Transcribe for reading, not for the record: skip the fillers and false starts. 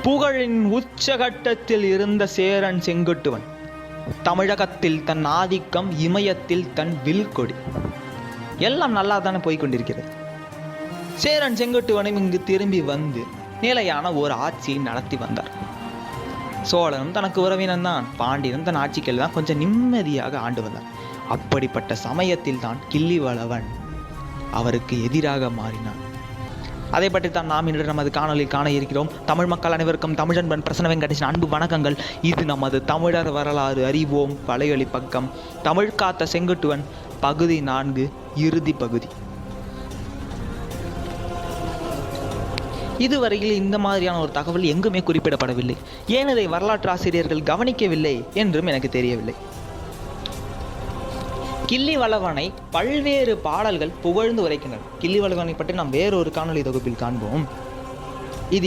புகழின் உச்சகட்டத்தில் இருந்த சேரன் செங்குட்டுவன் தமிழகத்தில் தன் ஆதிக்கம், இமயத்தில் தன் வில்கொடி, எல்லாம் நல்லா தானே போய்கொண்டிருக்கிறது. சேரன் செங்குட்டுவனும் இங்கு திரும்பி வந்து நிலையான ஒரு ஆட்சியை நடத்தி வந்தார். சோழனும் தனக்கு உறவினன் தான், பாண்டியனும் தன் ஆட்சிகள் தான் கொஞ்சம் நிம்மதியாக ஆண்டு வந்தார். அப்படிப்பட்ட சமயத்தில் தான் கிள்ளிவளவன் அவருக்கு எதிராக மாறினான். அதை பற்றி தான் நாம் இன்று நமது காணொலியில் காண இருக்கிறோம். தமிழ் மக்கள் அனைவருக்கும் தமிழன்பன் பிரசன்ன வெங்கடேசன் அன்பு வணக்கங்கள். இது நமது தமிழர் வரலாறு அறிவோம் வலையொலி பக்கம். தமிழ் காத்த செங்குட்டுவன் பகுதி 4 இறுதி பகுதி. இதுவரையில் இந்த மாதிரியான ஒரு தகவல் எங்குமே குறிப்பிடப்படவில்லை. ஏன் இதை வரலாற்று ஆசிரியர்கள் கவனிக்கவில்லை என்றும் எனக்கு தெரியவில்லை. கிள்ளிவளவனை பல்வேறு பாடல்கள் புகழ்ந்து உரைக்கின்றன. கிள்ளிவளவனை பற்றி நாம் வேறொரு காணொலி தொகுப்பில் காண்போம்.